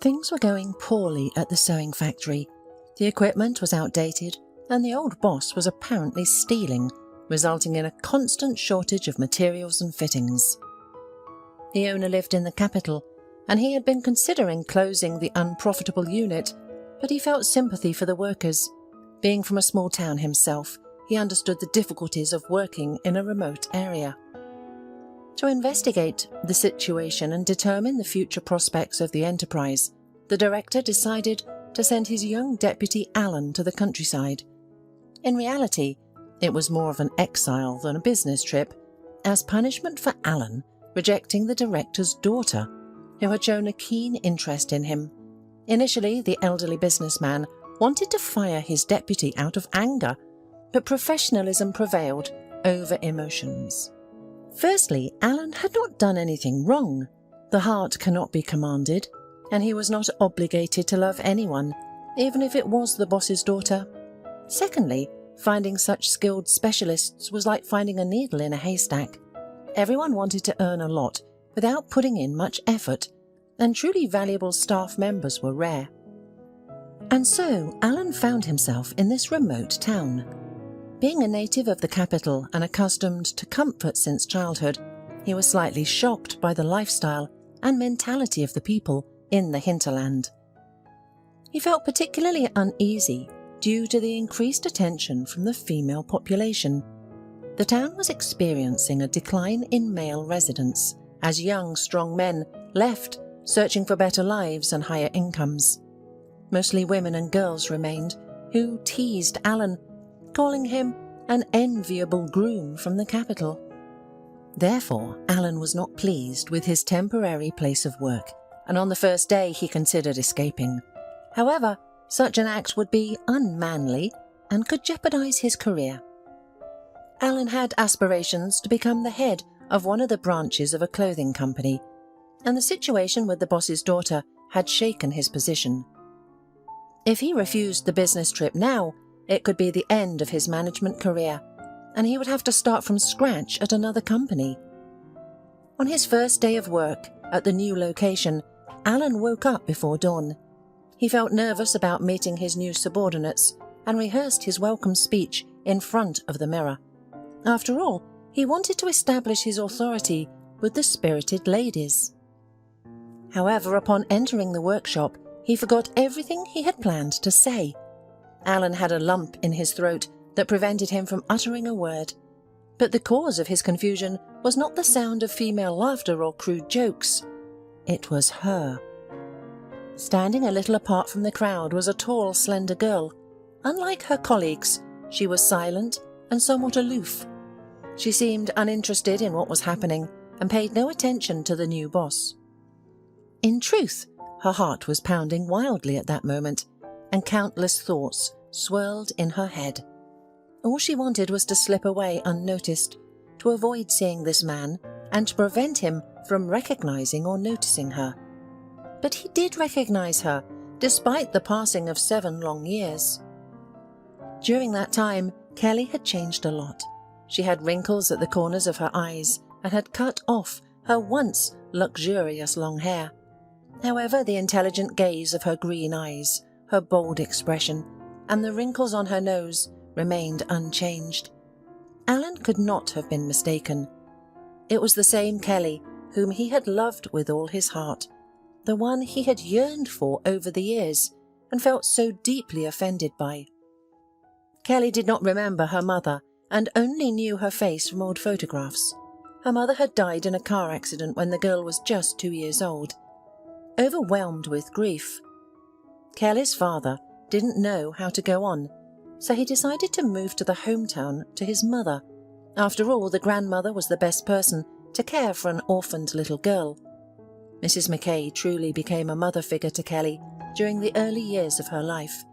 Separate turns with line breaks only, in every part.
Things were going poorly at the sewing factory. The equipment was outdated, and the old boss was apparently stealing, resulting in a constant shortage of materials and fittings. The owner lived in the capital, and he had been considering closing the unprofitable unit, but he felt sympathy for the workers. Being from a small town himself, he understood the difficulties of working in a remote area. To investigate the situation and determine the future prospects of the enterprise, the director decided to send his young deputy Alan to the countryside. In reality, it was more of an exile than a business trip, as punishment for Alan rejecting the director's daughter, who had shown a keen interest in him. Initially, the elderly businessman wanted to fire his deputy out of anger, but professionalism prevailed over emotions. Firstly, Alan had not done anything wrong. The heart cannot be commanded, and he was not obligated to love anyone, even if it was the boss's daughter. Secondly, finding such skilled specialists was like finding a needle in a haystack. Everyone wanted to earn a lot without putting in much effort, and truly valuable staff members were rare. And so Alan found himself in this remote town. Being a native of the capital and accustomed to comfort since childhood, he was slightly shocked by the lifestyle and mentality of the people in the hinterland. He felt particularly uneasy due to the increased attention from the female population. The town was experiencing a decline in male residents as young, strong men left, searching for better lives and higher incomes. Mostly women and girls remained, who teased Alan, calling him an enviable groom from the capital. Therefore, Alan was not pleased with his temporary place of work, and on the first day he considered escaping. However, such an act would be unmanly and could jeopardize his career. Alan had aspirations to become the head of one of the branches of a clothing company, and the situation with the boss's daughter had shaken his position. If he refused the business trip now, it could be the end of his management career, and he would have to start from scratch at another company. On his first day of work at the new location, Alan woke up before dawn. He felt nervous about meeting his new subordinates and rehearsed his welcome speech in front of the mirror. After all, he wanted to establish his authority with the spirited ladies. However, upon entering the workshop, he forgot everything he had planned to say. Alan had a lump in his throat that prevented him from uttering a word. But the cause of his confusion was not the sound of female laughter or crude jokes. It was her. Standing a little apart from the crowd was a tall, slender girl. Unlike her colleagues, she was silent and somewhat aloof. She seemed uninterested in what was happening and paid no attention to the new boss. In truth, her heart was pounding wildly at that moment, and countless thoughts swirled in her head. All she wanted was to slip away unnoticed, to avoid seeing this man, and to prevent him from recognizing or noticing her. But he did recognize her, despite the passing of 7 long years. During that time, Kelly had changed a lot. She had wrinkles at the corners of her eyes and had cut off her once luxurious long hair. However, the intelligent gaze of her green eyes, her bold expression, and the wrinkles on her nose remained unchanged. Alan could not have been mistaken. It was the same Kelly whom he had loved with all his heart, the one he had yearned for over the years and felt so deeply offended by. Kelly did not remember her mother and only knew her face from old photographs. Her mother had died in a car accident when the girl was just 2 years old. Overwhelmed with grief, Kelly's father didn't know how to go on, so he decided to move to the hometown to his mother. After all, the grandmother was the best person to care for an orphaned little girl. Mrs. McKay truly became a mother figure to Kelly during the early years of her life.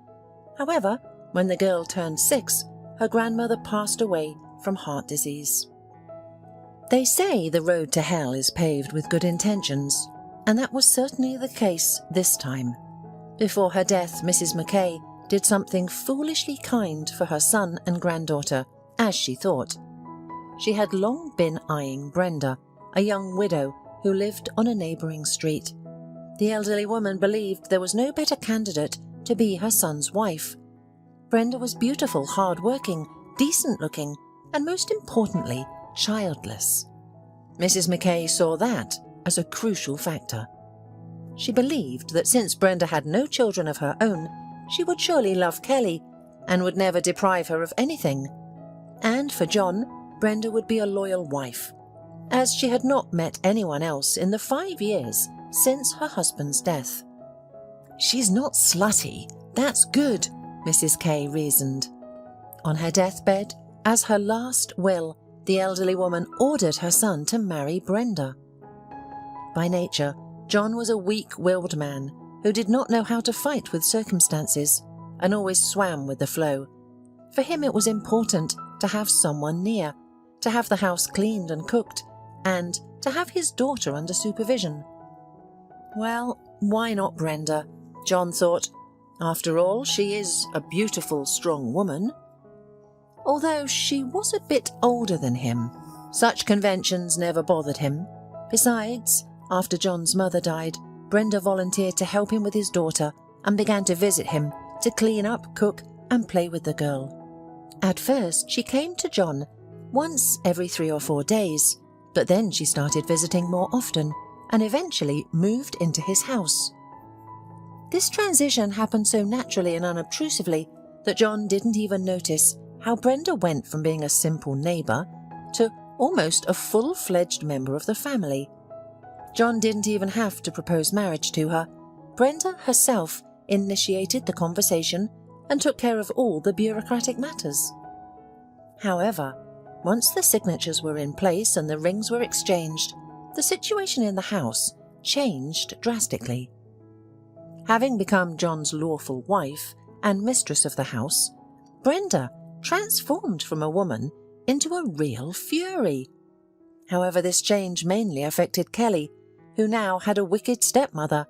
However, when the girl turned 6, her grandmother passed away from heart disease. They say the road to hell is paved with good intentions, and that was certainly the case this time. Before her death, Mrs. McKay did something foolishly kind for her son and granddaughter, as she thought. She had long been eyeing Brenda, a young widow who lived on a neighbouring street. The elderly woman believed there was no better candidate to be her son's wife. Brenda was beautiful, hard-working, decent-looking, and most importantly, childless. Mrs. Mackay saw that as a crucial factor. She believed that since Brenda had no children of her own, she would surely love Kelly and would never deprive her of anything. And for John, Brenda would be a loyal wife, as she had not met anyone else in the 5 years since her husband's death. "She's not slutty, that's good," Mrs. Kay reasoned. On her deathbed, as her last will, the elderly woman ordered her son to marry Brenda. By nature, John was a weak-willed man who did not know how to fight with circumstances and always swam with the flow. For him it was important to have someone near, to have the house cleaned and cooked, and to have his daughter under supervision. Well, why not Brenda? John thought. After all, she is a beautiful, strong woman. Although she was a bit older than him, such conventions never bothered him. Besides, after John's mother died, Brenda volunteered to help him with his daughter and began to visit him, to clean up, cook, and play with the girl. At first, she came to John once every 3 or 4 days, but then she started visiting more often and eventually moved into his house. This transition happened so naturally and unobtrusively that John didn't even notice how Brenda went from being a simple neighbour to almost a full-fledged member of the family. John didn't even have to propose marriage to her. Brenda herself initiated the conversation and took care of all the bureaucratic matters. However, once the signatures were in place and the rings were exchanged, the situation in the house changed drastically. Having become John's lawful wife and mistress of the house, Brenda transformed from a woman into a real fury. However, this change mainly affected Kelly, who now had a wicked stepmother,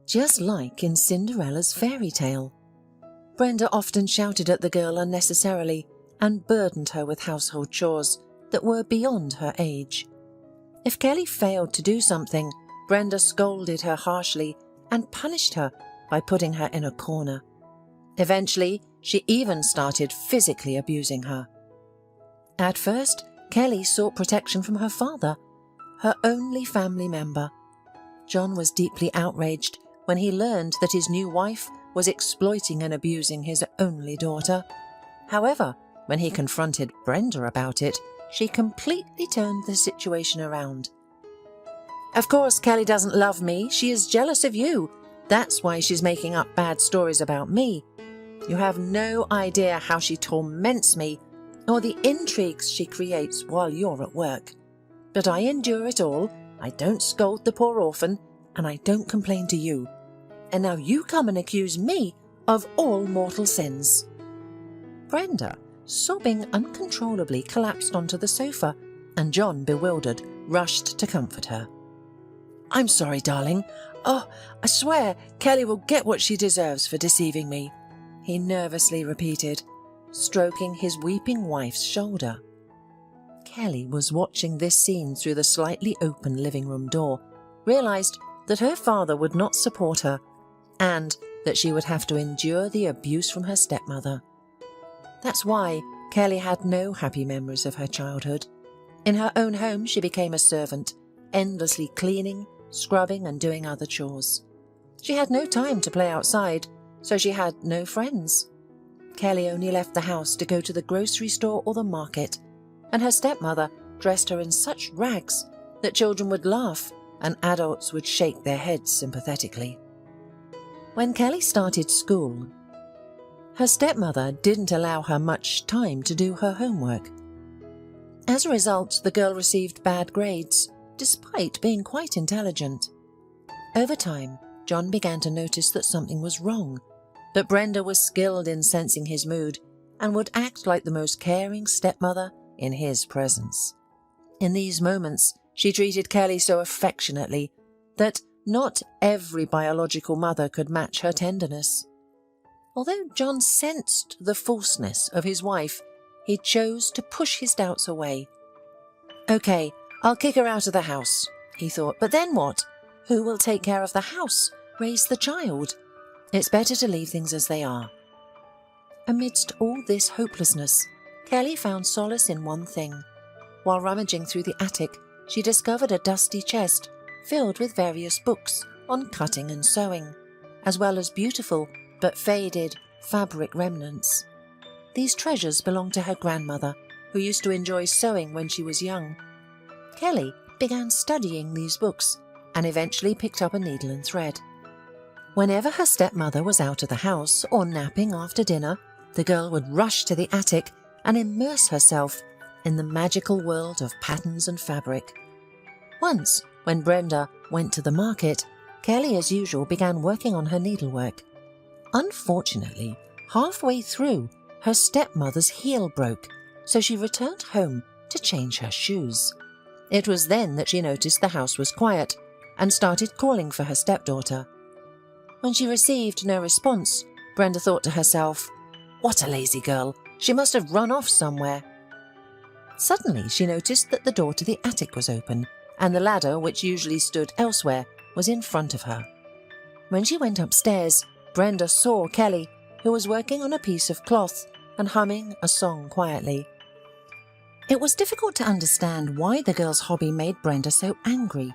just like in Cinderella's fairy tale. Brenda often shouted at the girl unnecessarily and burdened her with household chores that were beyond her age. If Kelly failed to do something, Brenda scolded her harshly and punished her by putting her in a corner. Eventually, she even started physically abusing her. At first, Kelly sought protection from her father, her only family member. John was deeply outraged when he learned that his new wife was exploiting and abusing his only daughter. However, when he confronted Brenda about it, she completely turned the situation around. "Of course Kelly doesn't love me, she is jealous of you. That's why she's making up bad stories about me. You have no idea how she torments me, or the intrigues she creates while you're at work. But I endure it all, I don't scold the poor orphan, and I don't complain to you. And now you come and accuse me of all mortal sins." Brenda, sobbing uncontrollably, collapsed onto the sofa, and John, bewildered, rushed to comfort her. "I'm sorry, darling. Oh, I swear Kelly will get what she deserves for deceiving me," he nervously repeated, stroking his weeping wife's shoulder. Kelly was watching this scene through the slightly open living room door, realised that her father would not support her, and that she would have to endure the abuse from her stepmother. That's why Kelly had no happy memories of her childhood. In her own home, she became a servant, endlessly cleaning, scrubbing and doing other chores. She had no time to play outside, so she had no friends. Kelly only left the house to go to the grocery store or the market, and her stepmother dressed her in such rags that children would laugh and adults would shake their heads sympathetically. When Kelly started school, her stepmother didn't allow her much time to do her homework. As a result, the girl received bad grades, despite being quite intelligent. Over time, John began to notice that something was wrong, but Brenda was skilled in sensing his mood and would act like the most caring stepmother in his presence. In these moments, she treated Kelly so affectionately that not every biological mother could match her tenderness. Although John sensed the falseness of his wife, he chose to push his doubts away. "Okay, I'll kick her out of the house," he thought, "but then what? Who will take care of the house, raise the child? It's better to leave things as they are. Amidst all this hopelessness, Kelly found solace in one thing. While rummaging through the attic, she discovered a dusty chest filled with various books on cutting and sewing, as well as beautiful but faded fabric remnants. These treasures belonged to her grandmother, who used to enjoy sewing when she was young. Kelly began studying these books and eventually picked up a needle and thread. Whenever her stepmother was out of the house or napping after dinner, the girl would rush to the attic and immerse herself in the magical world of patterns and fabric. Once, when Brenda went to the market, Kelly, as usual, began working on her needlework. Unfortunately, halfway through, her stepmother's heel broke, so she returned home to change her shoes. It was then that she noticed the house was quiet and started calling for her stepdaughter. When she received no response, Brenda thought to herself, "What a lazy girl! She must have run off somewhere." Suddenly she noticed that the door to the attic was open, and the ladder, which usually stood elsewhere, was in front of her. When she went upstairs, Brenda saw Kelly, who was working on a piece of cloth and humming a song quietly. It was difficult to understand why the girl's hobby made Brenda so angry.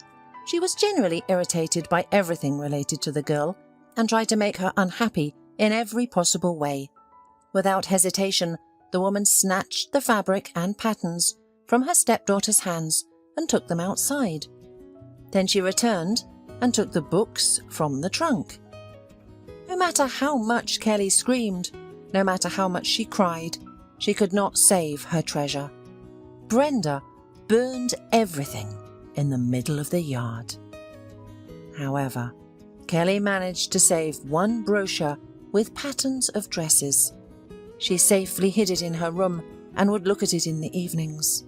She was generally irritated by everything related to the girl and tried to make her unhappy in every possible way. Without hesitation, the woman snatched the fabric and patterns from her stepdaughter's hands and took them outside. Then she returned and took the books from the trunk. No matter how much Kelly screamed, no matter how much she cried, she could not save her treasure. Brenda burned everything in the middle of the yard. However, Kelly managed to save one brochure with patterns of dresses. She safely hid it in her room and would look at it in the evenings.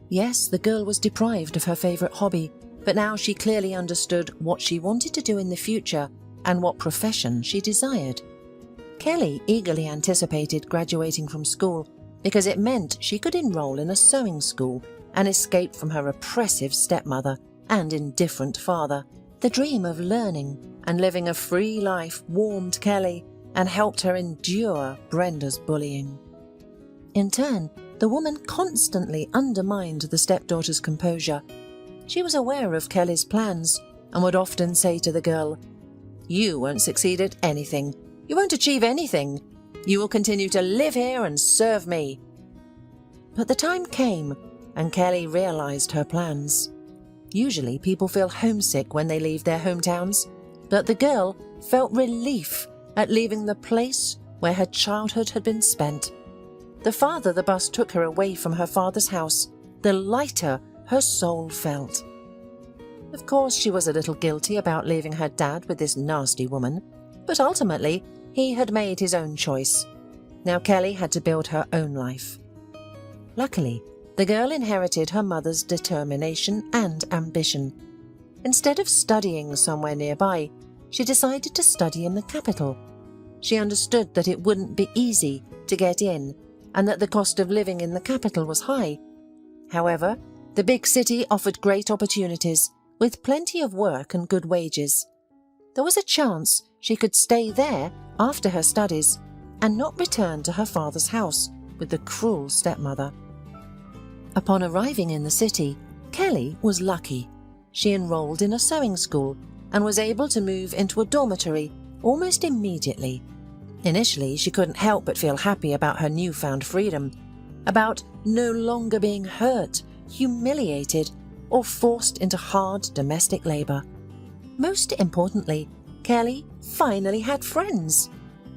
Yes, the girl was deprived of her favourite hobby, but now she clearly understood what she wanted to do in the future and what profession she desired. Kelly eagerly anticipated graduating from school because it meant she could enroll in a sewing school and escape from her oppressive stepmother and indifferent father. The dream of learning and living a free life warmed Kelly and helped her endure Brenda's bullying. In turn, the woman constantly undermined the stepdaughter's composure. She was aware of Kelly's plans and would often say to the girl, "You won't succeed at anything. You won't achieve anything. You will continue to live here and serve me." But the time came and Kelly realized her plans. Usually people feel homesick when they leave their hometowns, but the girl felt relief at leaving the place where her childhood had been spent. The farther the bus took her away from her father's house, the lighter her soul felt. Of course, she was a little guilty about leaving her dad with this nasty woman, but ultimately he had made his own choice. Now Kelly had to build her own life. Luckily, the girl inherited her mother's determination and ambition. Instead of studying somewhere nearby, she decided to study in the capital. She understood that it wouldn't be easy to get in and that the cost of living in the capital was high. However, the big city offered great opportunities with plenty of work and good wages. There was a chance she could stay there after her studies and not return to her father's house with the cruel stepmother. Upon arriving in the city, Kelly was lucky. She enrolled in a sewing school and was able to move into a dormitory almost immediately. Initially, she couldn't help but feel happy about her newfound freedom, about no longer being hurt, humiliated, or forced into hard domestic labour. Most importantly, Kelly finally had friends.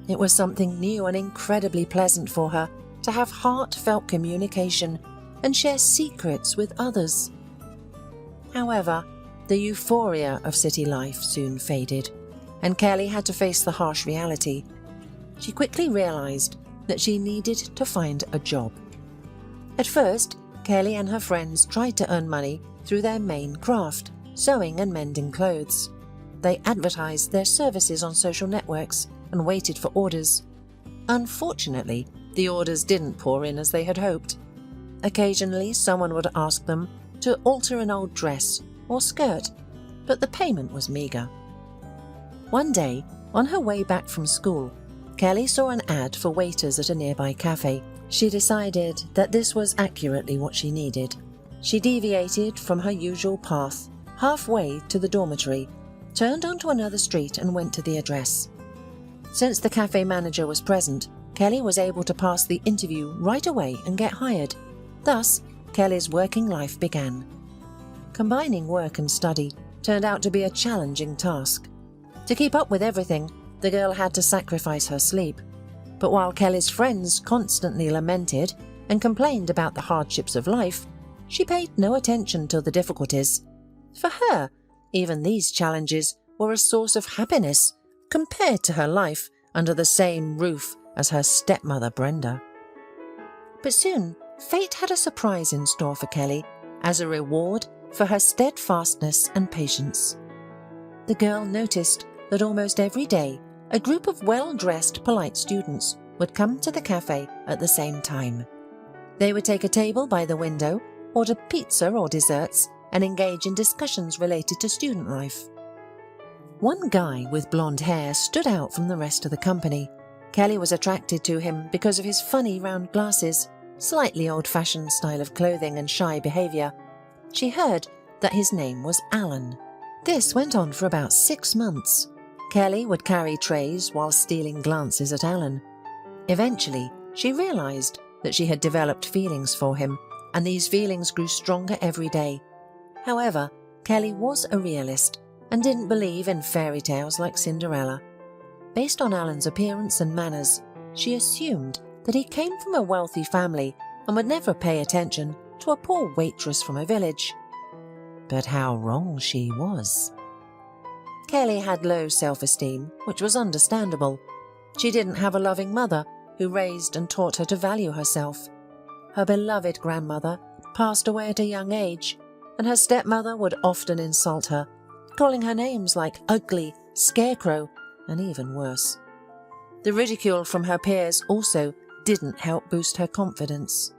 It was something new and incredibly pleasant for her to have heartfelt communication and share secrets with others. However, the euphoria of city life soon faded, and Kelly had to face the harsh reality. She quickly realised that she needed to find a job. At first, Kelly and her friends tried to earn money through their main craft, sewing and mending clothes. They advertised their services on social networks and waited for orders. Unfortunately, the orders didn't pour in as they had hoped. Occasionally, someone would ask them to alter an old dress or skirt, but the payment was meagre. One day, on her way back from school, Kelly saw an ad for waiters at a nearby cafe. She decided that this was accurately what she needed. She deviated from her usual path halfway to the dormitory, turned onto another street and went to the address. Since the cafe manager was present, Kelly was able to pass the interview right away and get hired. Thus, Kelly's working life began. Combining work and study turned out to be a challenging task. To keep up with everything, the girl had to sacrifice her sleep. But while Kelly's friends constantly lamented and complained about the hardships of life, she paid no attention to the difficulties. For her, even these challenges were a source of happiness compared to her life under the same roof as her stepmother Brenda. But soon, fate had a surprise in store for Kelly as a reward for her steadfastness and patience. The girl noticed that almost every day, a group of well-dressed, polite students would come to the cafe at the same time. They would take a table by the window, order pizza or desserts, and engage in discussions related to student life. One guy with blonde hair stood out from the rest of the company. Kelly was attracted to him because of his funny round glasses, slightly old-fashioned style of clothing and shy behaviour. She heard that his name was Alan. This went on for about 6 months. Kelly would carry trays while stealing glances at Alan. Eventually, she realised that she had developed feelings for him, and these feelings grew stronger every day. However, Kelly was a realist and didn't believe in fairy tales like Cinderella. Based on Alan's appearance and manners, she assumed that he came from a wealthy family and would never pay attention to a poor waitress from a village. But how wrong she was. Kelly had low self-esteem, which was understandable. She didn't have a loving mother who raised and taught her to value herself. Her beloved grandmother passed away at a young age, and her stepmother would often insult her, calling her names like ugly, scarecrow, and even worse. The ridicule from her peers also didn't help boost her confidence.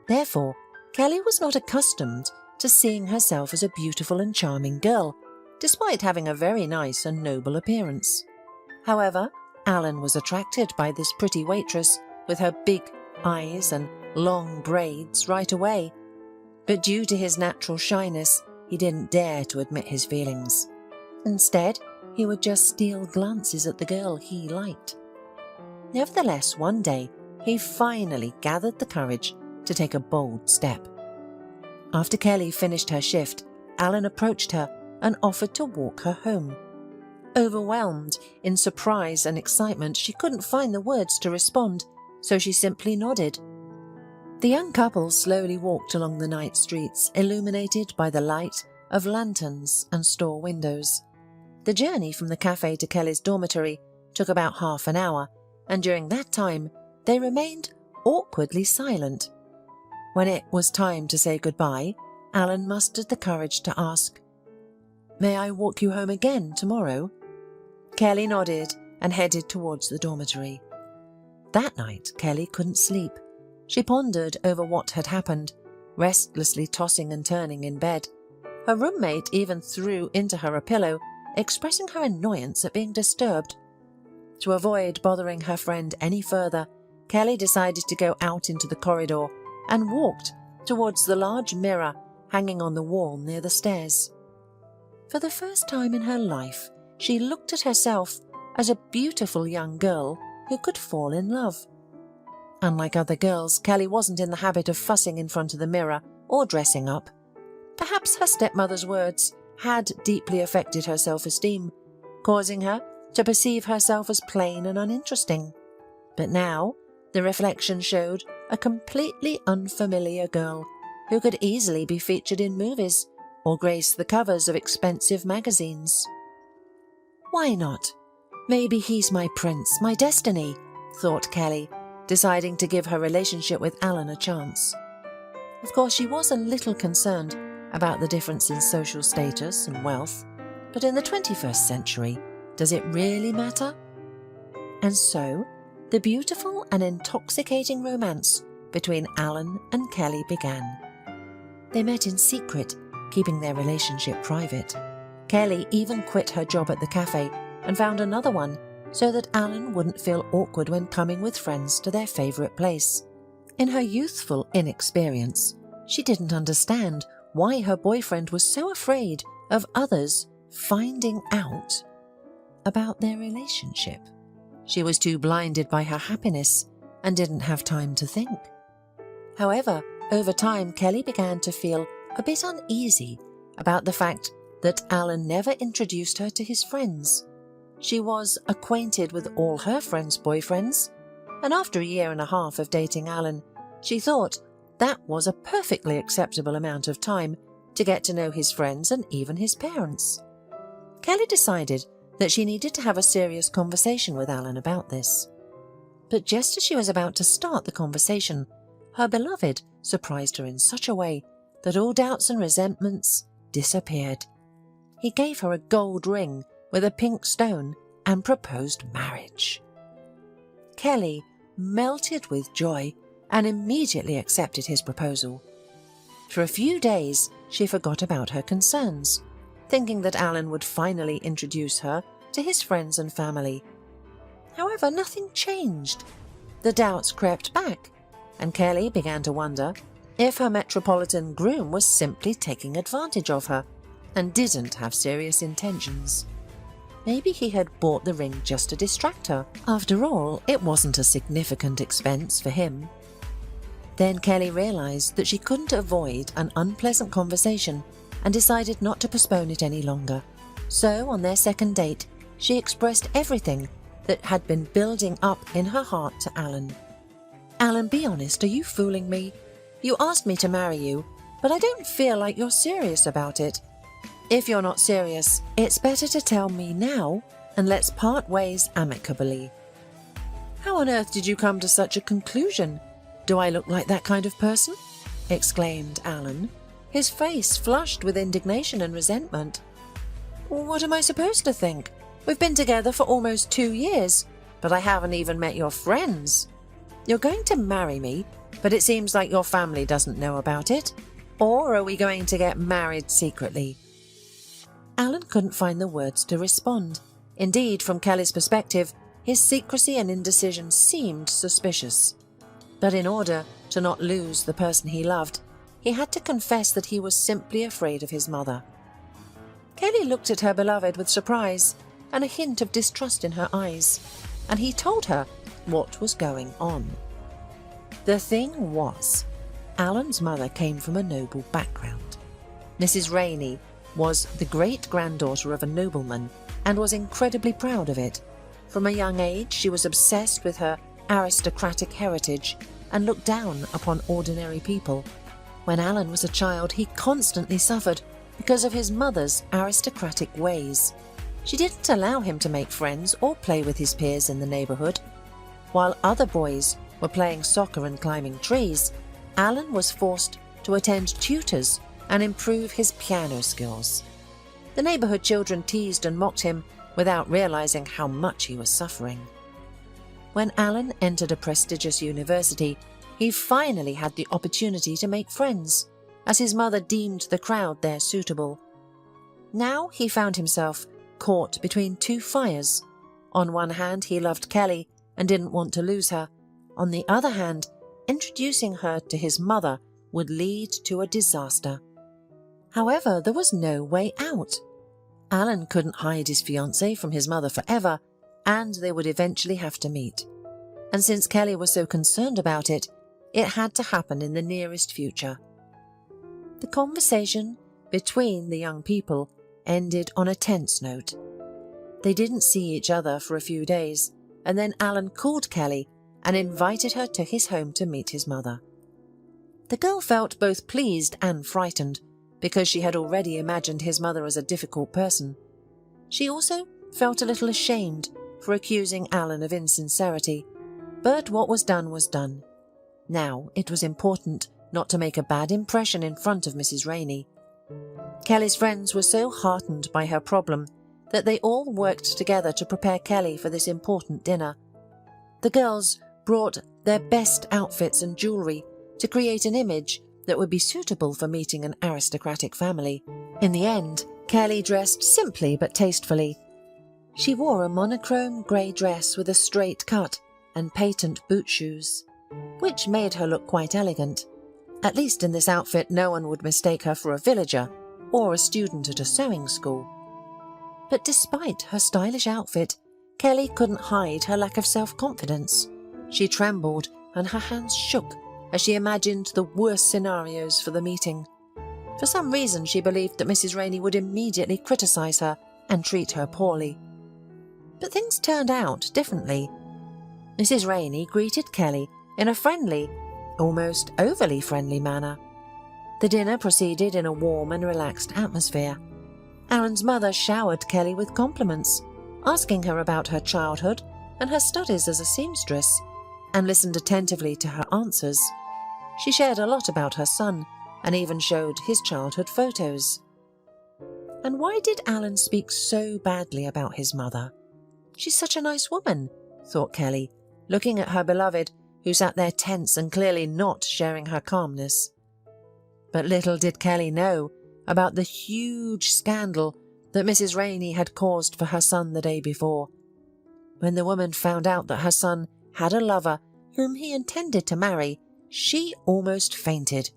Therefore, Kelly was not accustomed to seeing herself as a beautiful and charming girl, despite having a very nice and noble appearance. However, Alan was attracted by this pretty waitress with her big eyes and long braids right away. But due to his natural shyness, he didn't dare to admit his feelings. Instead, he would just steal glances at the girl he liked. Nevertheless, one day, he finally gathered the courage to take a bold step. After Kelly finished her shift, Alan approached her and offered to walk her home. Overwhelmed in surprise and excitement, she couldn't find the words to respond, so she simply nodded. The young couple slowly walked along the night streets, illuminated by the light of lanterns and store windows. The journey from the cafe to Kelly's dormitory took about half an hour, and during that time they remained awkwardly silent. When it was time to say goodbye, Alan mustered the courage to ask, "May I walk you home again tomorrow?" Kelly nodded and headed towards the dormitory. That night, Kelly couldn't sleep. She pondered over what had happened, restlessly tossing and turning in bed. Her roommate even threw into her a pillow, expressing her annoyance at being disturbed. To avoid bothering her friend any further, Kelly decided to go out into the corridor and walked towards the large mirror hanging on the wall near the stairs. For the first time in her life, she looked at herself as a beautiful young girl who could fall in love. Unlike other girls, Kelly wasn't in the habit of fussing in front of the mirror or dressing up. Perhaps her stepmother's words had deeply affected her self-esteem, causing her to perceive herself as plain and uninteresting. But now, the reflection showed a completely unfamiliar girl who could easily be featured in movies or grace the covers of expensive magazines. Why not? Maybe he's my prince, my destiny, thought Kelly, deciding to give her relationship with Alan a chance. Of course, she was a little concerned about the difference in social status and wealth, but in the 21st century, does it really matter? And so, the beautiful and intoxicating romance between Alan and Kelly began. They met in secret, keeping their relationship private. Kelly even quit her job at the cafe and found another one so that Alan wouldn't feel awkward when coming with friends to their favourite place. In her youthful inexperience, she didn't understand why her boyfriend was so afraid of others finding out about their relationship. She was too blinded by her happiness and didn't have time to think. However, over time, Kelly began to feel a bit uneasy about the fact that Alan never introduced her to his friends. She was acquainted with all her friends' boyfriends, and after a year and a half of dating Alan, she thought that was a perfectly acceptable amount of time to get to know his friends and even his parents. Kelly decided that she needed to have a serious conversation with Alan about this. But just as she was about to start the conversation, her beloved surprised her in such a way that all doubts and resentments disappeared. He gave her a gold ring with a pink stone and proposed marriage. Kelly melted with joy and immediately accepted his proposal. For a few days, she forgot about her concerns, thinking that Alan would finally introduce her to his friends and family. However, nothing changed. The doubts crept back, and Kelly began to wonder if her metropolitan groom was simply taking advantage of her and didn't have serious intentions. Maybe he had bought the ring just to distract her. After all, it wasn't a significant expense for him. Then Kelly realized that she couldn't avoid an unpleasant conversation and decided not to postpone it any longer. So, on their second date, she expressed everything that had been building up in her heart to Alan. "Alan, be honest, are you fooling me? You asked me to marry you, but I don't feel like you're serious about it. If you're not serious, it's better to tell me now and let's part ways amicably." "How on earth did you come to such a conclusion? Do I look like that kind of person?" exclaimed Alan, his face flushed with indignation and resentment. "What am I supposed to think? We've been together for almost 2 years, but I haven't even met your friends. You're going to marry me, but it seems like your family doesn't know about it. Or are we going to get married secretly?" Alan couldn't find the words to respond. Indeed, from Kelly's perspective, his secrecy and indecision seemed suspicious. But in order to not lose the person he loved, he had to confess that he was simply afraid of his mother. Kelly looked at her beloved with surprise and a hint of distrust in her eyes, and he told her what was going on. The thing was, Alan's mother came from a noble background. Mrs. Rainey was the great-granddaughter of a nobleman and was incredibly proud of it. From a young age, she was obsessed with her aristocratic heritage and looked down upon ordinary people. When Alan was a child, he constantly suffered because of his mother's aristocratic ways. She didn't allow him to make friends or play with his peers in the neighbourhood. While other boys were playing soccer and climbing trees, Alan was forced to attend tutors and improve his piano skills. The neighbourhood children teased and mocked him without realising how much he was suffering. When Alan entered a prestigious university, he finally had the opportunity to make friends, as his mother deemed the crowd there suitable. Now he found himself caught between two fires. On one hand, he loved Kelly and didn't want to lose her. On the other hand, introducing her to his mother would lead to a disaster. However, there was no way out. Alan couldn't hide his fiancée from his mother forever, and they would eventually have to meet. And since Kelly was so concerned about it, it had to happen in the nearest future. The conversation between the young people ended on a tense note. They didn't see each other for a few days, and then Alan called Kelly and invited her to his home to meet his mother. The girl felt both pleased and frightened, because she had already imagined his mother as a difficult person. She also felt a little ashamed for accusing Alan of insincerity, but what was done was done. Now it was important not to make a bad impression in front of Mrs. Rainey. Kelly's friends were so heartened by her problem that they all worked together to prepare Kelly for this important dinner. The girls brought their best outfits and jewellery to create an image that would be suitable for meeting an aristocratic family. In the end, Kelly dressed simply but tastefully. She wore a monochrome grey dress with a straight cut and patent boot shoes, which made her look quite elegant. At least in this outfit no one would mistake her for a villager or a student at a sewing school. But despite her stylish outfit, Kelly couldn't hide her lack of self-confidence. She trembled and her hands shook as she imagined the worst scenarios for the meeting. For some reason she believed that Mrs. Rainey would immediately criticise her and treat her poorly. But things turned out differently. Mrs. Rainey greeted Kelly in a friendly, almost overly friendly manner. The dinner proceeded in a warm and relaxed atmosphere. Alan's mother showered Kelly with compliments, asking her about her childhood and her studies as a seamstress, and listened attentively to her answers. She shared a lot about her son, and even showed his childhood photos. And why did Alan speak so badly about his mother? She's such a nice woman, thought Kelly, looking at her beloved, who sat there tense and clearly not sharing her calmness. But little did Kelly know about the huge scandal that Mrs. Rainey had caused for her son the day before. When the woman found out that her son had a lover whom he intended to marry, she almost fainted.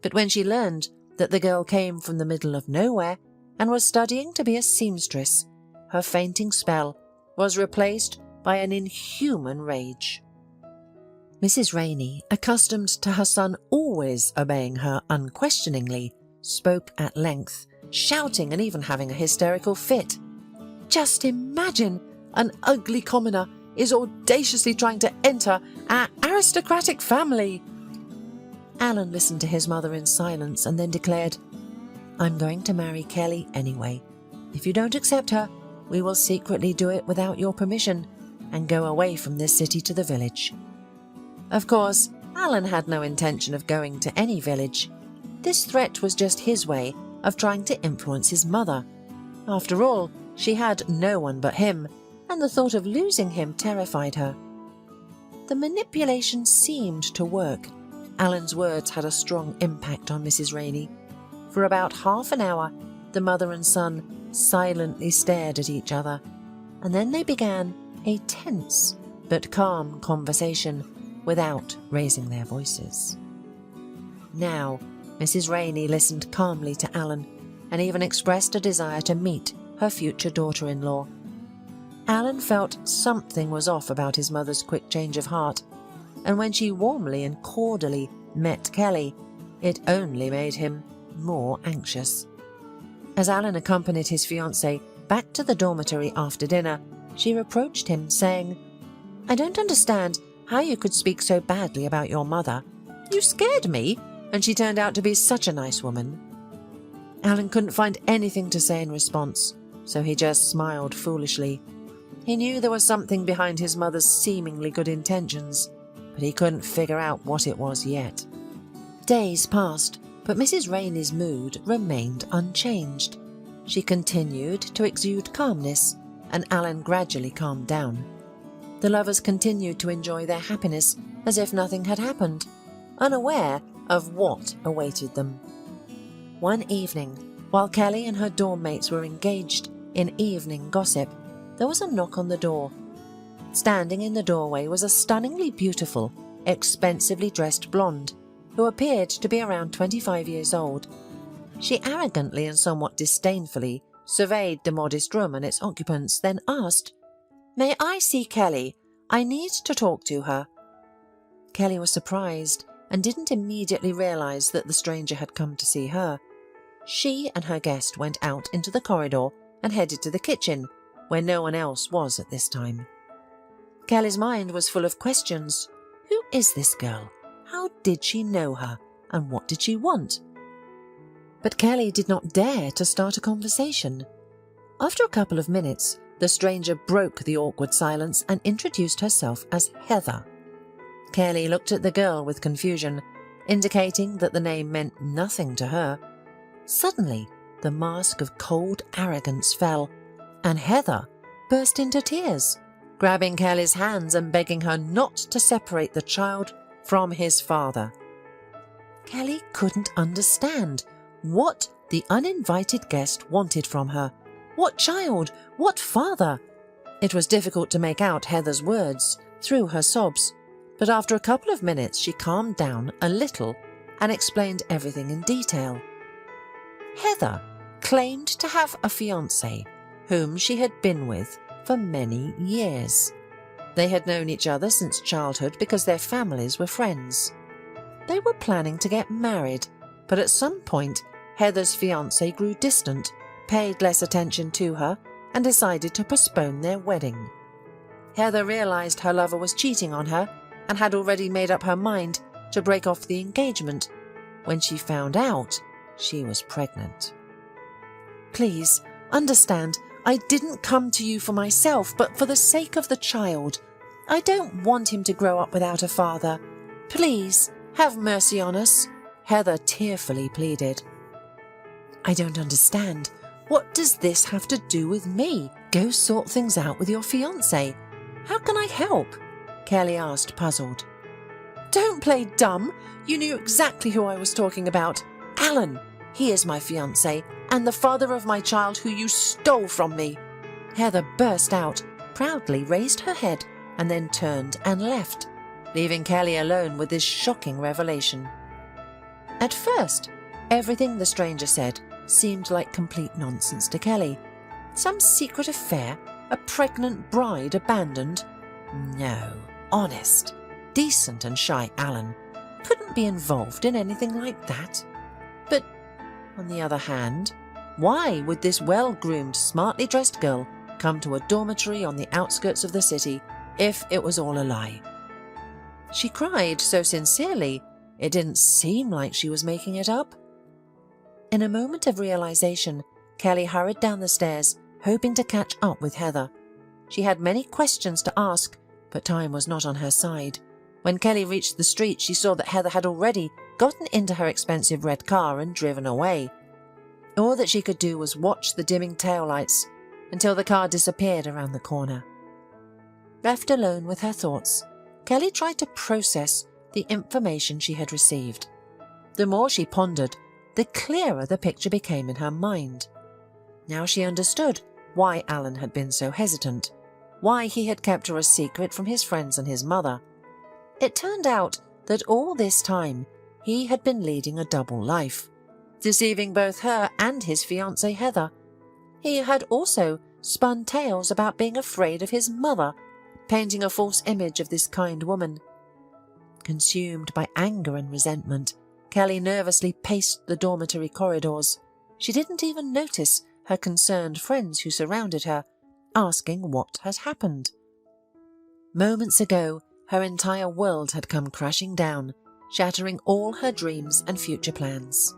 But when she learned that the girl came from the middle of nowhere and was studying to be a seamstress, her fainting spell was replaced by an inhuman rage. Mrs. Rainey, accustomed to her son always obeying her unquestioningly, spoke at length, shouting and even having a hysterical fit. "Just imagine, an ugly commoner is audaciously trying to enter our aristocratic family." Alan listened to his mother in silence and then declared, "I'm going to marry Kelly anyway. If you don't accept her, we will secretly do it without your permission and go away from this city to the village." Of course, Alan had no intention of going to any village. This threat was just his way of trying to influence his mother. After all, she had no one but him, and the thought of losing him terrified her. The manipulation seemed to work. Alan's words had a strong impact on Mrs. Rainey. For about half an hour, the mother and son silently stared at each other, and then they began a tense but calm conversation without raising their voices. Now, Mrs. Rainey listened calmly to Alan and even expressed a desire to meet her future daughter-in-law. Alan felt something was off about his mother's quick change of heart, and when she warmly and cordially met Kelly, it only made him more anxious. As Alan accompanied his fiancée back to the dormitory after dinner, she reproached him, saying, "I don't understand how you could speak so badly about your mother. You scared me, and she turned out to be such a nice woman." Alan couldn't find anything to say in response, so he just smiled foolishly. He knew there was something behind his mother's seemingly good intentions, but he couldn't figure out what it was yet. Days passed, but Mrs. Rainey's mood remained unchanged. She continued to exude calmness, and Alan gradually calmed down. The lovers continued to enjoy their happiness as if nothing had happened, unaware of what awaited them. One evening, while Kelly and her dorm mates were engaged in evening gossip, there was a knock on the door. Standing in the doorway was a stunningly beautiful, expensively dressed blonde, who appeared to be around 25 years old. She arrogantly and somewhat disdainfully surveyed the modest room and its occupants, then asked, "May I see Kelly? I need to talk to her." Kelly was surprised and didn't immediately realize that the stranger had come to see her. She and her guest went out into the corridor and headed to the kitchen, where no one else was at this time. Kelly's mind was full of questions. Who is this girl? How did she know her? And what did she want? But Kelly did not dare to start a conversation. After a couple of minutes, the stranger broke the awkward silence and introduced herself as Heather. Kelly looked at the girl with confusion, indicating that the name meant nothing to her. Suddenly, the mask of cold arrogance fell, and Heather burst into tears, grabbing Kelly's hands and begging her not to separate the child from his father. Kelly couldn't understand. What the uninvited guest wanted from her. What child? What father? It was difficult to make out Heather's words through her sobs, but after a couple of minutes she calmed down a little and explained everything in detail. Heather claimed to have a fiancé whom she had been with for many years. They had known each other since childhood because their families were friends. They were planning to get married, but at some point Heather's fiancé grew distant, paid less attention to her, and decided to postpone their wedding. Heather realized her lover was cheating on her and had already made up her mind to break off the engagement when she found out she was pregnant. Please, understand, I didn't come to you for myself, but for the sake of the child. I don't want him to grow up without a father. Please, have mercy on us, Heather tearfully pleaded. I don't understand. What does this have to do with me? Go sort things out with your fiancé. How can I help? Kelly asked, puzzled. Don't play dumb. You knew exactly who I was talking about. Alan. He is my fiancé and the father of my child who you stole from me. Heather burst out, proudly raised her head, and then turned and left, leaving Kelly alone with this shocking revelation. At first, everything the stranger said seemed like complete nonsense to Kelly. Some secret affair, a pregnant bride abandoned? No, honest, decent and shy Alan couldn't be involved in anything like that. But, on the other hand, why would this well-groomed, smartly dressed girl come to a dormitory on the outskirts of the city if it was all a lie? She cried so sincerely, it didn't seem like she was making it up. In a moment of realization, Kelly hurried down the stairs, hoping to catch up with Heather. She had many questions to ask, but time was not on her side. When Kelly reached the street, she saw that Heather had already gotten into her expensive red car and driven away. All that she could do was watch the dimming taillights until the car disappeared around the corner. Left alone with her thoughts, Kelly tried to process the information she had received. The more she pondered, the clearer the picture became in her mind. Now she understood why Alan had been so hesitant, why he had kept her a secret from his friends and his mother. It turned out that all this time he had been leading a double life, deceiving both her and his fiancée Heather. He had also spun tales about being afraid of his mother, painting a false image of this kind woman. Consumed by anger and resentment, Kelly nervously paced the dormitory corridors. She didn't even notice her concerned friends who surrounded her, asking what had happened. Moments ago, her entire world had come crashing down, shattering all her dreams and future plans.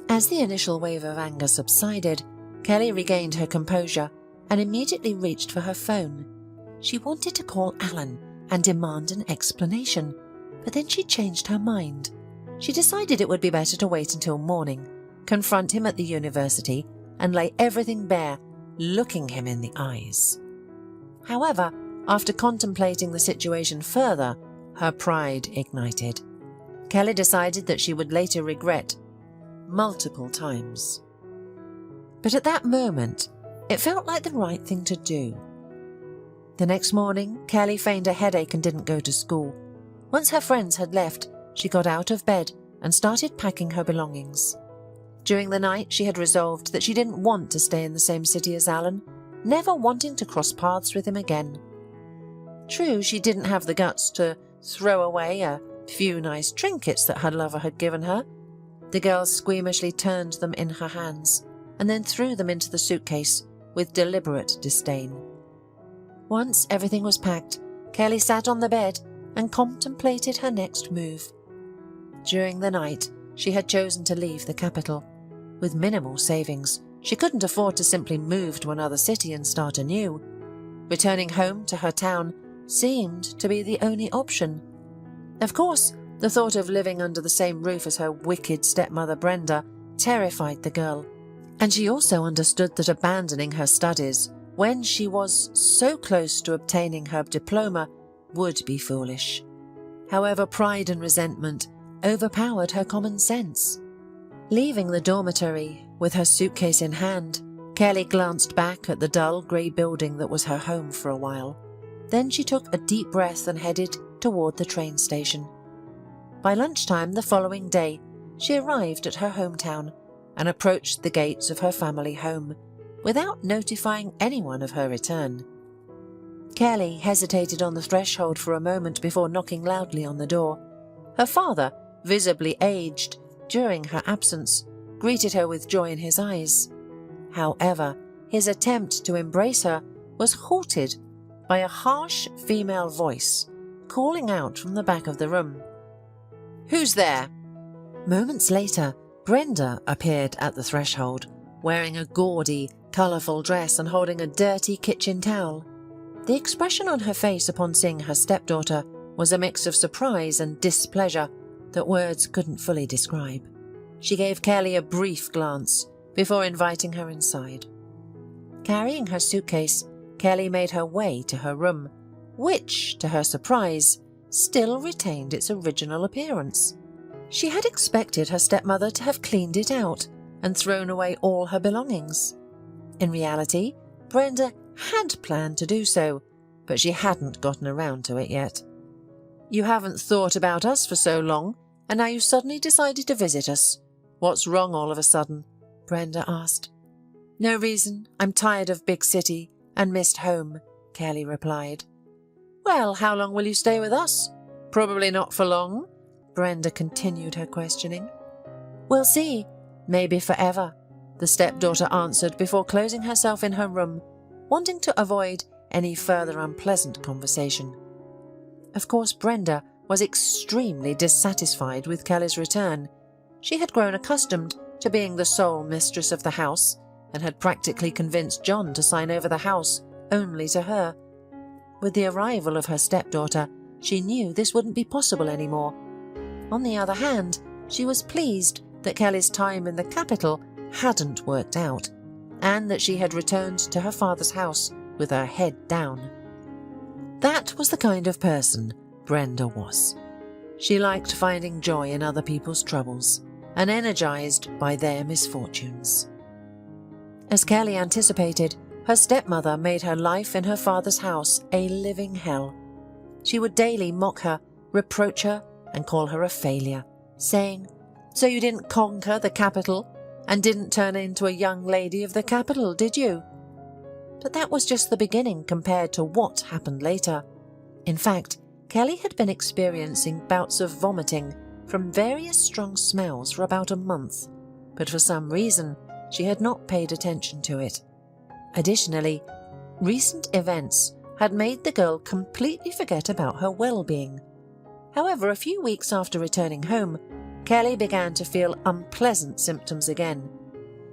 As the initial wave of anger subsided, Kelly regained her composure and immediately reached for her phone. She wanted to call Alan and demand an explanation, but then she changed her mind. She decided it would be better to wait until morning, confront him at the university, and lay everything bare, looking him in the eyes. However, after contemplating the situation further, her pride ignited. Kelly decided that she would later regret multiple times. But at that moment, it felt like the right thing to do. The next morning, Kelly feigned a headache and didn't go to school. Once her friends had left, she got out of bed and started packing her belongings. During the night, she had resolved that she didn't want to stay in the same city as Alan, never wanting to cross paths with him again. True, she didn't have the guts to throw away a few nice trinkets that her lover had given her. The girl squeamishly turned them in her hands and then threw them into the suitcase with deliberate disdain. Once everything was packed, Kelly sat on the bed and contemplated her next move. During the night, she had chosen to leave the capital. With minimal savings, she couldn't afford to simply move to another city and start anew. Returning home to her town seemed to be the only option. Of course, the thought of living under the same roof as her wicked stepmother Brenda terrified the girl, and she also understood that abandoning her studies when she was so close to obtaining her diploma would be foolish. However, pride and resentment overpowered her common sense. Leaving the dormitory With her suitcase in hand, Kelly glanced back at the dull grey building that was her home for a while. Then she took a deep breath and headed toward the train station. By lunchtime the following day, she arrived at her hometown and approached the gates of her family home without notifying anyone of her return. Kelly hesitated on the threshold for a moment before knocking loudly on the door. Her father, visibly aged during her absence, greeted her with joy in his eyes. However, his attempt to embrace her was halted by a harsh female voice calling out from the back of the room. "Who's there?" Moments later, Brenda appeared at the threshold, wearing a gaudy, colourful dress and holding a dirty kitchen towel. The expression on her face upon seeing her stepdaughter was a mix of surprise and displeasure that words couldn't fully describe. She gave Kelly a brief glance before inviting her inside. Carrying her suitcase, Kelly made her way to her room, which, to her surprise, still retained its original appearance. She had expected her stepmother to have cleaned it out and thrown away all her belongings. In reality, Brenda had planned to do so, but she hadn't gotten around to it yet. "You haven't thought about us for so long, and now you suddenly decided to visit us. What's wrong all of a sudden?" Brenda asked. "No reason. I'm tired of big city and missed home," Kelly replied. "Well, how long will you stay with us?" "Probably not for long," Brenda continued her questioning. "We'll see. Maybe forever," the stepdaughter answered before closing herself in her room, wanting to avoid any further unpleasant conversation. Of course, Brenda was extremely dissatisfied with Kelly's return. She had grown accustomed to being the sole mistress of the house and had practically convinced John to sign over the house only to her. With the arrival of her stepdaughter, she knew this wouldn't be possible anymore. On the other hand, she was pleased that Kelly's time in the capital hadn't worked out, and that she had returned to her father's house with her head down. That was the kind of person Brenda was. She liked finding joy in other people's troubles and energized by their misfortunes. As Kelly anticipated, her stepmother made her life in her father's house a living hell. She would daily mock her, reproach her, and call her a failure, saying, "So you didn't conquer the capital and didn't turn into a young lady of the capital, did you?" But that was just the beginning compared to what happened later. In fact, Kelly had been experiencing bouts of vomiting from various strong smells for about a month, but for some reason she had not paid attention to it. Additionally, recent events had made the girl completely forget about her well-being. However, a few weeks after returning home, Kelly began to feel unpleasant symptoms again.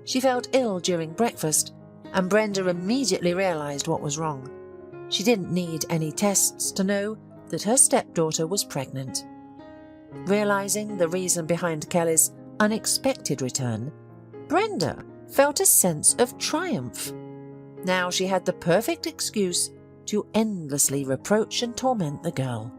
She felt ill during breakfast, and Brenda immediately realized what was wrong. She didn't need any tests to know that her stepdaughter was pregnant. Realizing the reason behind Kelly's unexpected return, Brenda felt a sense of triumph. Now she had the perfect excuse to endlessly reproach and torment the girl.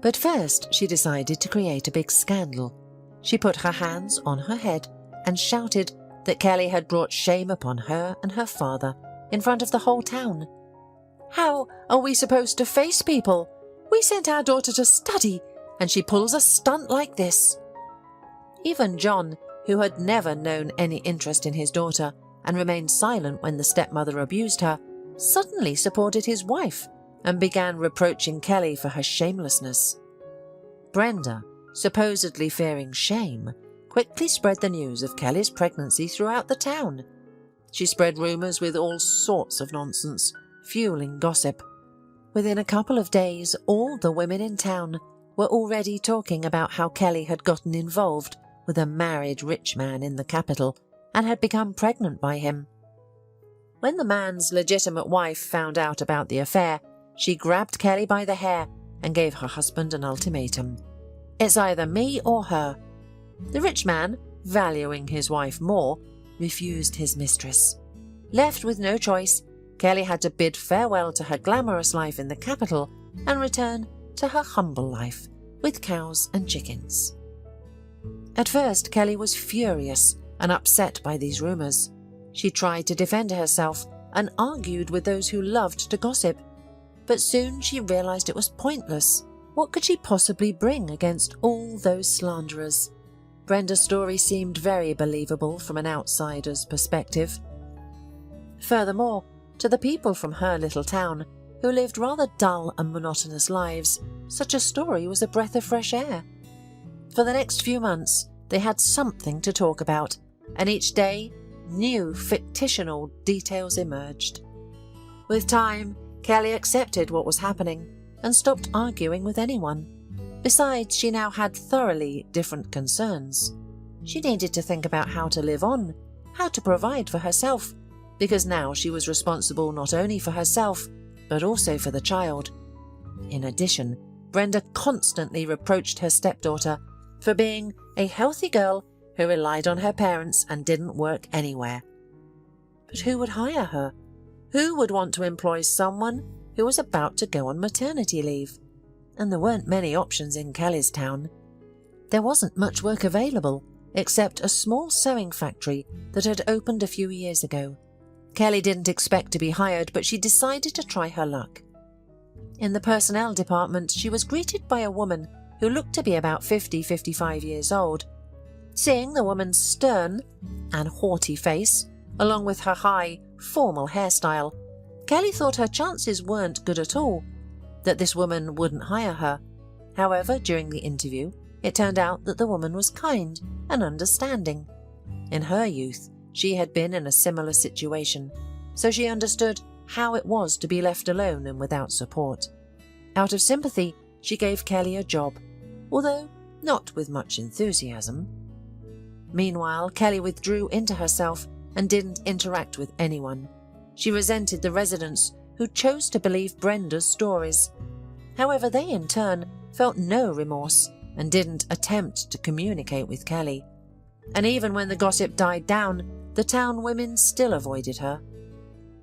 But first she decided to create a big scandal. She put her hands on her head and shouted that Kelly had brought shame upon her and her father in front of the whole town. "How are we supposed to face people? We sent our daughter to study, and she pulls a stunt like this." Even John, who had never known any interest in his daughter and remained silent when the stepmother abused her, suddenly supported his wife and began reproaching Kelly for her shamelessness. Brenda, supposedly fearing shame, quickly spread the news of Kelly's pregnancy throughout the town. She spread rumours with all sorts of nonsense, fueling gossip. Within a couple of days, all the women in town were already talking about how Kelly had gotten involved with a married rich man in the capital and had become pregnant by him. When the man's legitimate wife found out about the affair, she grabbed Kelly by the hair and gave her husband an ultimatum. "It's either me or her." The rich man, valuing his wife more, refused his mistress. Left with no choice, Kelly had to bid farewell to her glamorous life in the capital and return to her humble life with cows and chickens. At first, Kelly was furious and upset by these rumours. She tried to defend herself and argued with those who loved to gossip, but soon she realised it was pointless. What could she possibly bring against all those slanderers? Brenda's story seemed very believable from an outsider's perspective. Furthermore, to the people from her little town, who lived rather dull and monotonous lives, such a story was a breath of fresh air. For the next few months, they had something to talk about, and each day, new fictional details emerged. With time, Kelly accepted what was happening and stopped arguing with anyone. Besides, she now had thoroughly different concerns. She needed to think about how to live on, how to provide for herself, because now she was responsible not only for herself, but also for the child. In addition, Brenda constantly reproached her stepdaughter for being a healthy girl who relied on her parents and didn't work anywhere. But who would hire her? Who would want to employ someone who was about to go on maternity leave? And there weren't many options in Kelly's town. There wasn't much work available, except a small sewing factory that had opened a few years ago. Kelly didn't expect to be hired, but she decided to try her luck. In the personnel department, she was greeted by a woman who looked to be about 50-55 years old. Seeing the woman's stern and haughty face, along with her high, formal hairstyle, Kelly thought her chances weren't good at all, that this woman wouldn't hire her. However, during the interview, it turned out that the woman was kind and understanding. In her youth, she had been in a similar situation, so she understood how it was to be left alone and without support. Out of sympathy, she gave Kelly a job, although not with much enthusiasm. Meanwhile, Kelly withdrew into herself and didn't interact with anyone. She resented the residents who chose to believe Brenda's stories. However, they in turn felt no remorse and didn't attempt to communicate with Kelly. And even when the gossip died down, the town women still avoided her.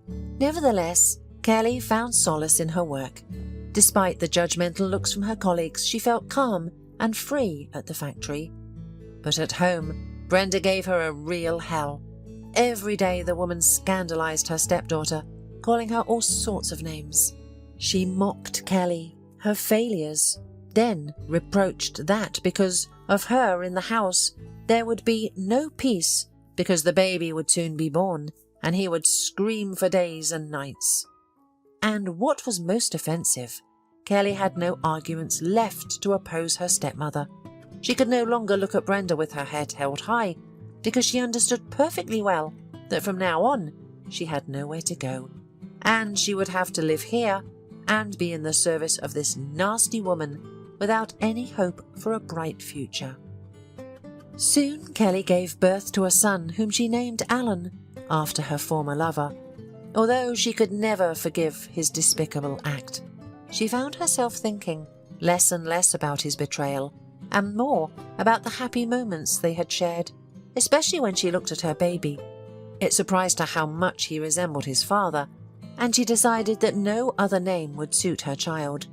Nevertheless, Kelly found solace in her work. Despite the judgmental looks from her colleagues, she felt calm and free at the factory. But at home, Brenda gave her a real hell. Every day the woman scandalized her stepdaughter, calling her all sorts of names. She mocked Kelly, her failures, then reproached that because of her in the house there would be no peace because the baby would soon be born and he would scream for days and nights. And what was most offensive, Kelly had no arguments left to oppose her stepmother. She could no longer look at Brenda with her head held high because she understood perfectly well that from now on she had nowhere to go, and she would have to live here and be in the service of this nasty woman without any hope for a bright future. Soon Kelly gave birth to a son whom she named Alan, after her former lover. Although she could never forgive his despicable act, she found herself thinking less and less about his betrayal and more about the happy moments they had shared, especially when she looked at her baby. It surprised her how much he resembled his father, and she decided that no other name would suit her child.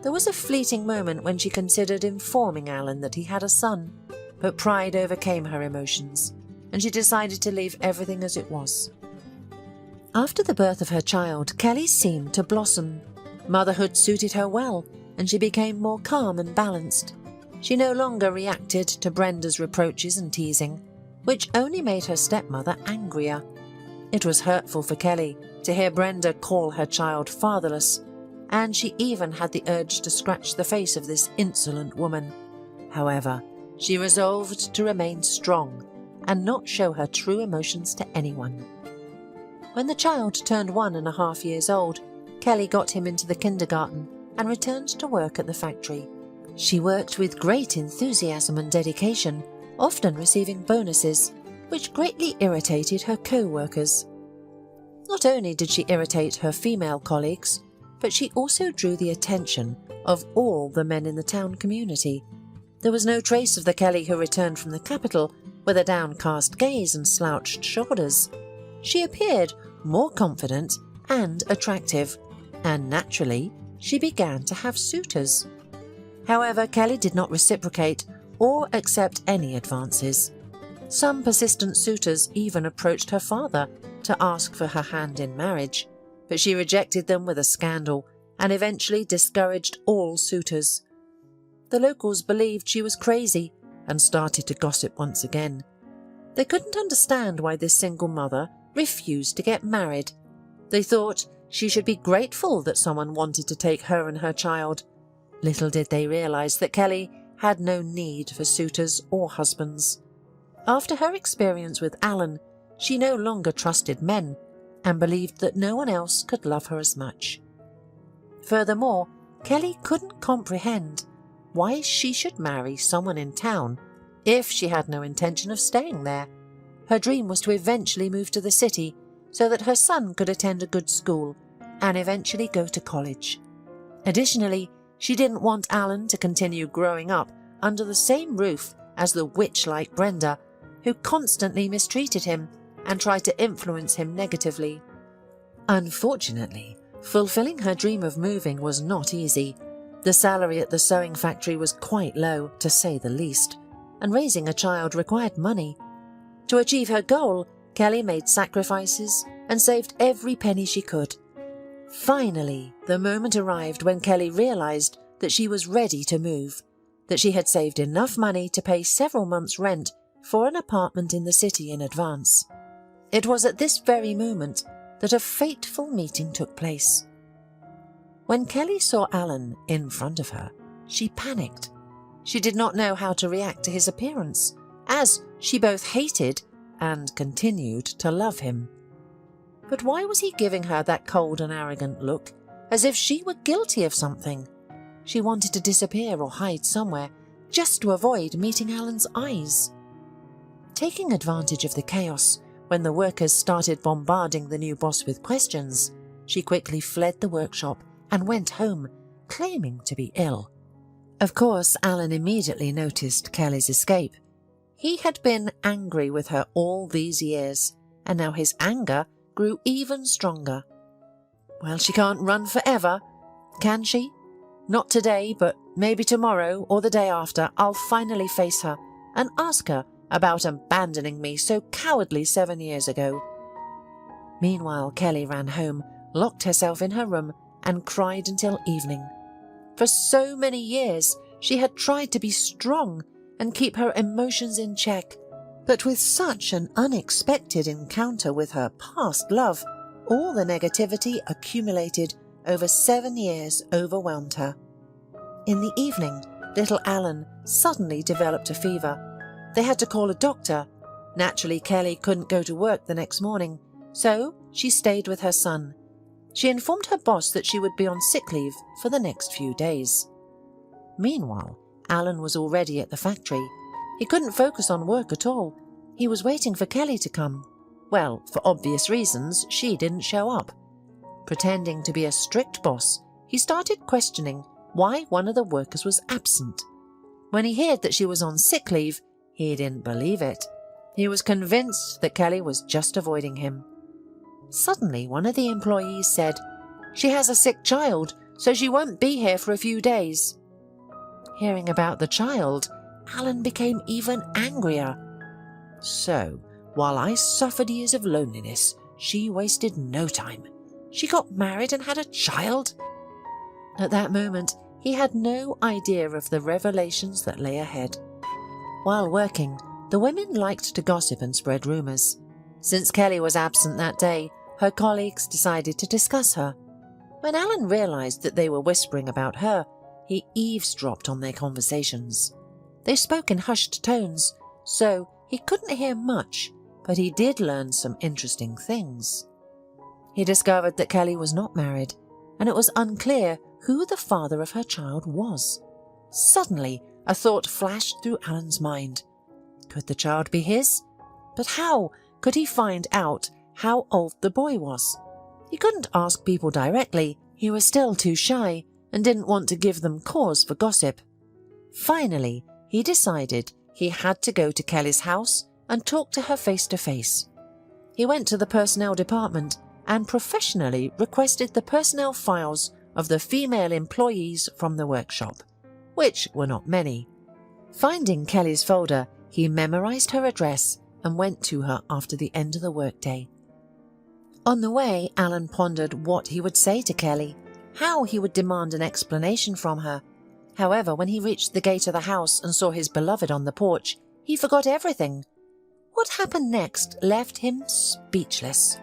There was a fleeting moment when she considered informing Alan that he had a son, but pride overcame her emotions, and she decided to leave everything as it was. After the birth of her child, Kelly seemed to blossom. Motherhood suited her well, and she became more calm and balanced. She no longer reacted to Brenda's reproaches and teasing, which only made her stepmother angrier. It was hurtful for Kelly to hear Brenda call her child fatherless, and she even had the urge to scratch the face of this insolent woman. However, she resolved to remain strong and not show her true emotions to anyone. When the child turned 1.5 years old, Kelly got him into the kindergarten and returned to work at the factory. She worked with great enthusiasm and dedication, often receiving bonuses, which greatly irritated her co-workers. Not only did she irritate her female colleagues, but she also drew the attention of all the men in the town community. There was no trace of the Kelly who returned from the capital with a downcast gaze and slouched shoulders. She appeared more confident and attractive, and naturally, she began to have suitors. However, Kelly did not reciprocate or accept any advances. Some persistent suitors even approached her father to ask for her hand in marriage, but she rejected them with a scandal and eventually discouraged all suitors. The locals believed she was crazy and started to gossip once again. They couldn't understand why this single mother refused to get married. They thought she should be grateful that someone wanted to take her and her child. Little did they realise that Kelly had no need for suitors or husbands. After her experience with Alan, she no longer trusted men and believed that no one else could love her as much. Furthermore, Kelly couldn't comprehend why she should marry someone in town if she had no intention of staying there. Her dream was to eventually move to the city so that her son could attend a good school and eventually go to college. Additionally, she didn't want Alan to continue growing up under the same roof as the witch-like Brenda, who constantly mistreated him and tried to influence him negatively. Unfortunately, fulfilling her dream of moving was not easy. The salary at the sewing factory was quite low, to say the least, and raising a child required money. To achieve her goal, Kelly made sacrifices and saved every penny she could. Finally, the moment arrived when Kelly realised that she was ready to move, that she had saved enough money to pay several months' rent for an apartment in the city in advance. It was at this very moment that a fateful meeting took place. When Kelly saw Alan in front of her, she panicked. She did not know how to react to his appearance, as she both hated and continued to love him. But why was he giving her that cold and arrogant look, as if she were guilty of something? She wanted to disappear or hide somewhere, just to avoid meeting Alan's eyes. Taking advantage of the chaos, when the workers started bombarding the new boss with questions, she quickly fled the workshop and went home, claiming to be ill. Of course, Alan immediately noticed Kelly's escape. He had been angry with her all these years, and now his anger grew even stronger. Well, she can't run forever, can she? Not today, but maybe tomorrow or the day after I'll finally face her and ask her about abandoning me so cowardly 7 years ago. Meanwhile, Kelly ran home, locked herself in her room, and cried until evening. For so many years, she had tried to be strong and keep her emotions in check, but with such an unexpected encounter with her past love, all the negativity accumulated over 7 years overwhelmed her. In the evening, little Alan suddenly developed a fever. They had to call a doctor. Naturally, Kelly couldn't go to work the next morning, so she stayed with her son. She informed her boss that she would be on sick leave for the next few days. Meanwhile, Alan was already at the factory. He couldn't focus on work at all. He was waiting for Kelly to come. Well, for obvious reasons, she didn't show up. Pretending to be a strict boss, he started questioning why one of the workers was absent. When he heard that she was on sick leave, he didn't believe it. He was convinced that Kelly was just avoiding him. Suddenly, one of the employees said, "She has a sick child, so she won't be here for a few days." Hearing about the child, Alan became even angrier. So, while I suffered years of loneliness, she wasted no time. She got married and had a child? At that moment, he had no idea of the revelations that lay ahead. While working, the women liked to gossip and spread rumours. Since Kelly was absent that day, her colleagues decided to discuss her. When Alan realised that they were whispering about her, he eavesdropped on their conversations. They spoke in hushed tones, so he couldn't hear much, but he did learn some interesting things. He discovered that Kelly was not married, and it was unclear who the father of her child was. Suddenly, a thought flashed through Alan's mind. Could the child be his? But how could he find out how old the boy was? He couldn't ask people directly. He was still too shy and didn't want to give them cause for gossip. Finally, he decided he had to go to Kelly's house and talk to her face to face. He went to the personnel department and professionally requested the personnel files of the female employees from the workshop, which were not many. Finding Kelly's folder, he memorized her address and went to her after the end of the workday. On the way, Alan pondered what he would say to Kelly, how he would demand an explanation from her. However, when he reached the gate of the house and saw his beloved on the porch, he forgot everything. What happened next left him speechless.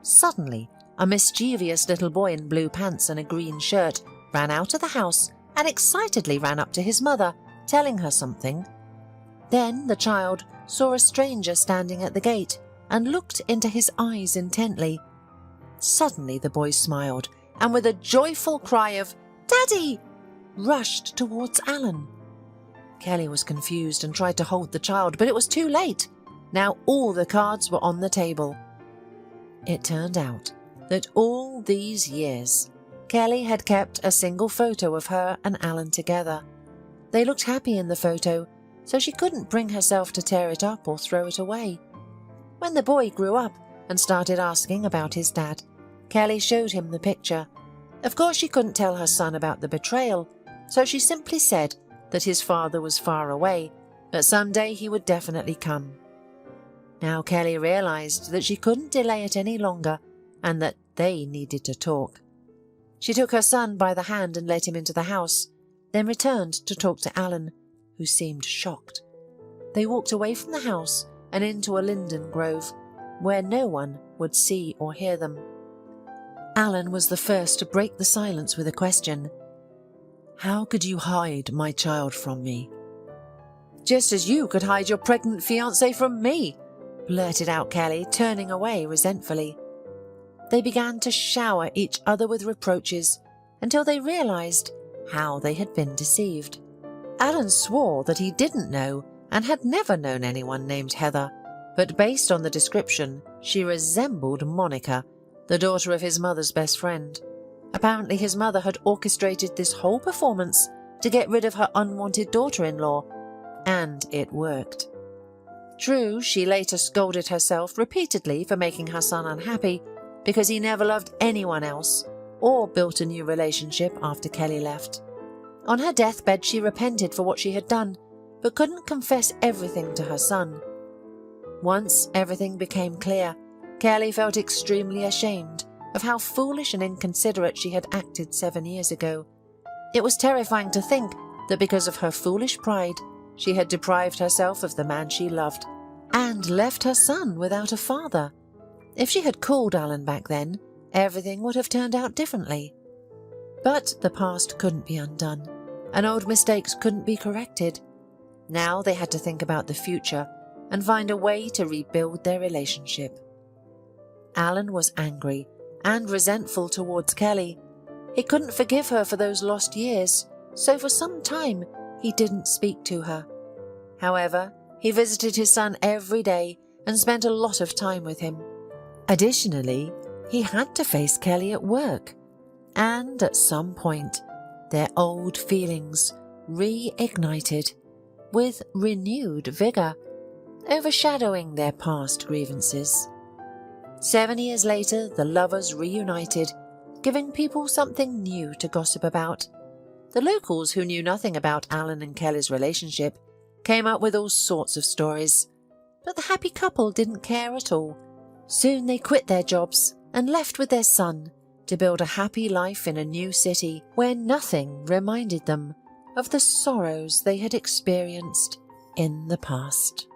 Suddenly, a mischievous little boy in blue pants and a green shirt ran out of the house and excitedly ran up to his mother, telling her something. Then the child saw a stranger standing at the gate and looked into his eyes intently. Suddenly the boy smiled and with a joyful cry of "Daddy!" rushed towards Alan. Kelly was confused and tried to hold the child, but it was too late. Now all the cards were on the table. It turned out that all these years, Kelly had kept a single photo of her and Alan together. They looked happy in the photo, so she couldn't bring herself to tear it up or throw it away. When the boy grew up and started asking about his dad, Kelly showed him the picture. Of course she couldn't tell her son about the betrayal, so she simply said that his father was far away, but someday he would definitely come. Now Kelly realized that she couldn't delay it any longer and that they needed to talk. She took her son by the hand and led him into the house, then returned to talk to Alan, who seemed shocked. They walked away from the house and into a linden grove, where no one would see or hear them. Alan was the first to break the silence with a question. "How could you hide my child from me?" "Just as you could hide your pregnant fiancé from me," blurted out Kelly, turning away resentfully. They began to shower each other with reproaches until they realized how they had been deceived. Alan swore that he didn't know and had never known anyone named Heather, but based on the description, she resembled Monica, the daughter of his mother's best friend. Apparently his mother had orchestrated this whole performance to get rid of her unwanted daughter-in-law, and it worked. True, she later scolded herself repeatedly for making her son unhappy because he never loved anyone else or built a new relationship after Kelly left. On her deathbed she repented for what she had done, but couldn't confess everything to her son. Once everything became clear, Kelly felt extremely ashamed of how foolish and inconsiderate she had acted 7 years ago. It was terrifying to think that because of her foolish pride, she had deprived herself of the man she loved and left her son without a father. If she had called Alan back then, everything would have turned out differently. But the past couldn't be undone, and old mistakes couldn't be corrected. Now they had to think about the future and find a way to rebuild their relationship. Alan was angry and resentful towards Kelly. He couldn't forgive her for those lost years, so for some time he didn't speak to her. However, he visited his son every day and spent a lot of time with him. Additionally, he had to face Kelly at work, and at some point, their old feelings reignited with renewed vigor, overshadowing their past grievances. 7 years later, the lovers reunited, giving people something new to gossip about. The locals, who knew nothing about Alan and Kelly's relationship, came up with all sorts of stories. But the happy couple didn't care at all. Soon they quit their jobs and left with their son to build a happy life in a new city where nothing reminded them of the sorrows they had experienced in the past.